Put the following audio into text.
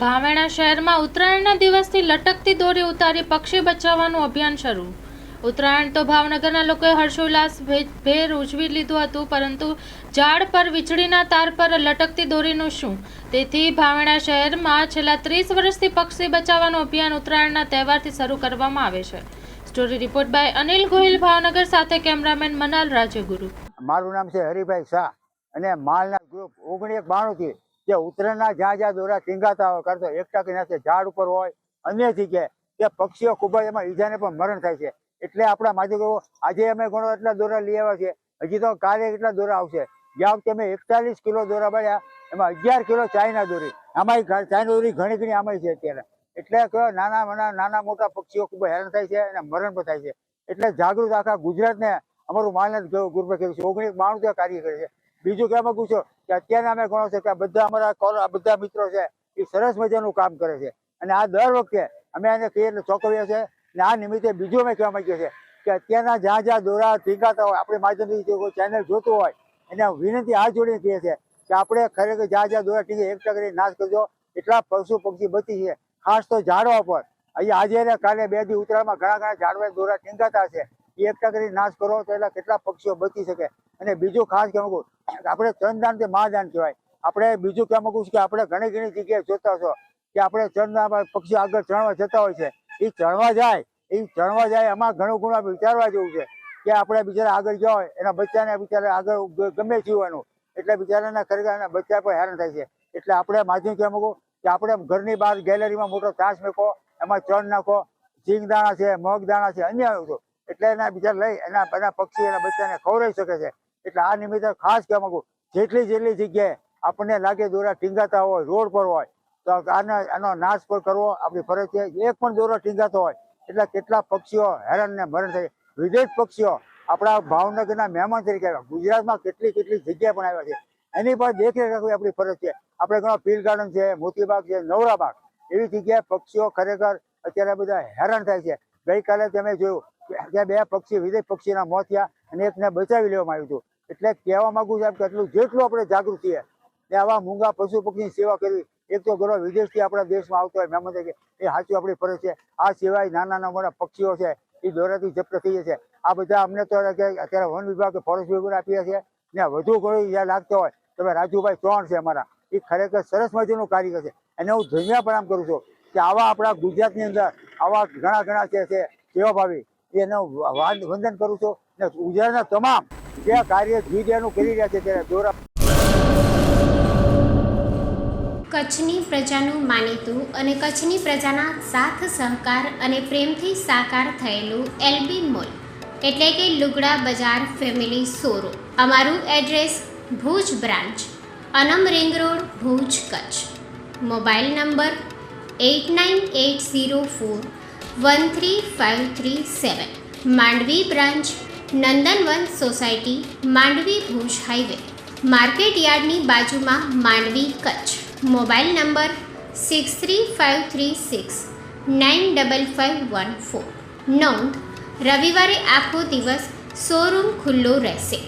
ભાવેણા શહેરમાં ઉત્તરાયણના દિવસથી લટકતી દોરી ઉતારી પક્ષી બચાવવાનું અભિયાન શરૂ. ઉત્તરાયણ તો ભાવનગરના લોકોએ હર્ષોલ્લાસ ભેર ઉજવી લીધું હતું, પરંતુ ઝાડ પર વીજળીના તાર પર લટકતી દોરીનું શું? તેથી ભાવેણા શહેરમાં છેલ્લા 30 વર્ષથી પક્ષી બચાવવાનું અભિયાન ઉત્તરાયણના તહેવારથી શરૂ કરવામાં આવે છે. Story report by Anil Gohil, Bhavnagar. સાથે કેમેરામેન મનાલ રાજગુરુ. મારું નામ છે હરિભાઈ શાહ અને માલના ગ્રુપ 1992 થી જે ઉત્તરાયણના જ્યાં દોરા ટીંગાતા હોય કરતો એકઠા કરી નાખે, ઝાડ ઉપર હોય અન્ય જગ્યાએ કે પક્ષીઓ ખૂબ જ એમાં ઈજાને પણ મરણ થાય છે. એટલે આપણા માધ્યમો આજે અમે ઘણો એટલા દોરા લઈ આવ્યા છે. હજી તો કાલે એટલા દોરા આવશે. ગયા વખતે અમે 41 કિલો દોરા બાળ્યા, એમાં 11 કિલો ચાઇના દોરી. આમાં ચાઇના દોરી ઘણી આમાં છે અત્યારે. એટલે નાના મોટા પક્ષીઓ ખૂબ હેરાન થાય છે અને મરણ પણ થાય છે. એટલે જાગૃત આખા ગુજરાતને અમારું માલનાથ ગ્રુપે કર્યું છે. 1992 કાર્ય કરે છે. બીજું કહેવા માંગુ છું કે અત્યારે અમે ગણો છે કે બધા અમારા બધા મિત્રો છે એ સરસ મજાનું કામ કરે છે અને આ દર વખતે અમે એને કહીએ એટલે ચોંકાવીએ છીએ. અને આ નિમિત્તે બીજું અમે કહેવા માંગીએ છીએ કે અત્યારના જ્યાં દોરા ટીંગાતા હોય, આપણે માધ્યમથી કોઈ ચેનલ જોતું હોય એને વિનંતી હાથ જોડીને કહીએ છીએ કે આપણે ખરેખર જ્યાં દોરા ટીંગે એકઠા કરી નાશ કરજો. એટલા પશુ પક્ષી બચી છે, ખાસ તો ઝાડવા પર. અહીંયા આજે ને કાલે 2 દી ઉત્તરાયણમાં ઘણા ઝાડવા દોરા ટીંગાતા છે, એ એકઠા કરી નાશ કરો તો એટલા કેટલા પક્ષીઓ બચી શકે. અને બીજું ખાસ કહેવા માંગુ, આપણે ચંદદાન તે મહાદાન કહેવાય. આપણે બીજું કહેવા માંગુ છું કે આપણે ઘણી જગ્યાએ જોતા છો કે આપણે ચંદદાન પક્ષીઓ આગળ ચણવા જતા હોય છે. એ ચણવા જાય એમાં ઘણું આપણે વિચારવા જેવું છે કે આપણે બિચારા આગળ ગયા હોય એના બચ્ચાને બિચારા આગળ ગમે જીવવાનું, એટલે બિચારાના ખરેખર એના બચ્ચા પણ હેરાન થાય છે. એટલે આપણે માધ્યમ કહેવા માંગુ કે આપણે ઘરની બહાર ગેલેરીમાં મોટો તાસ મેકો, એમાં ચણ નાખો, સિંગદાણા છે, મગદાણા છે, અન્ય એટલે એના બીજા લઈ એના પક્ષી એના બચ્ચાને ખવડાવી શકે છે. એટલે આ નિમિત્તે ખાસ કહેવા માંગુ, જેટલી જગ્યાએ આપણને લાગે દોરા ટીંગાતા હોય, રોડ પર હોય, તો આનો નાશ પણ કરવો આપણી ફરજ છે. એક પણ દોરો ટીંગાતો હોય એટલે કેટલા પક્ષીઓ હેરાન ને મરણ થાય. વિદેશ પક્ષીઓ આપણા ભાવનગરના મહેમાન તરીકે આવ્યા, ગુજરાતમાં કેટલી જગ્યાએ પણ આવ્યા છે. એની પર દેખરેખ રાખવી આપણી ફરજ છે. આપણે ઘણો પીલ ગાર્ડન છે, મોતીબાગ છે, નવરાબાગ, એવી જગ્યાએ પક્ષીઓ ખરેખર અત્યારે બધા હેરાન થાય છે. ગઈકાલે તમે જોયું ત્યાં 2 પક્ષી વિદેશ પક્ષીના મોત થયા અને એકને બચાવી લેવામાં આવ્યું હતું. એટલે કહેવા માંગુ છું કે જેટલું આપણે જાગૃત છીએ કે આવા મૂંગા પશુ પક્ષીની સેવા કરવી. એક તો ઘણો વિદેશથી આપણા દેશમાં આવતો હોય મહેમાન તરીકે, એ સાચું આપણી ફરજ છે. આ સિવાય નાના મોટા પક્ષીઓ છે એ દોરાથી જપ્ત થઈ જાય છે. આ બધા અમને તો અત્યારે વન વિભાગ ફોરેસ્ટ વિભાગ આપીએ છીએ ને વધુ ઘણું જ્યાં લાગતો હોય તમે રાજુભાઈ ચૌહાણ છે અમારા, એ ખરેખર સરસ મજાનું કાર્ય કરે છે. એને હું ધન્યવાદ પ્રણામ કરું છું કે આવા આપણા ગુજરાતની અંદર આવા ઘણા છે સેવાભાવી, એને વંદન કરું છું. ને ગુજરાતના તમામ જે કાર્ય જીજેનું કરી રહ્યા છે ત્યારે દોરા. કચ્છની પ્રજાનું માનીતું અને કચ્છની પ્રજાના સાથ સહકાર અને પ્રેમથી સાકાર થયેલું એલબી મોલ એટલે કે લુગડા બજાર ફેમિલી શોરૂમ. અમારું address Bhuj branch, Anam ring road, Bhuj, Kutch. Mobile number 8980413537. Mandvi branch, Nandanvan society, Mandvi, Bhuj highway, market યાર્ડની બાજુમાં, માંડવી, કચ્છ. Mobile number 6353695514. નોંધ: રવિવારે આખો દિવસ શોરૂમ ખુલ્લો રહેશે.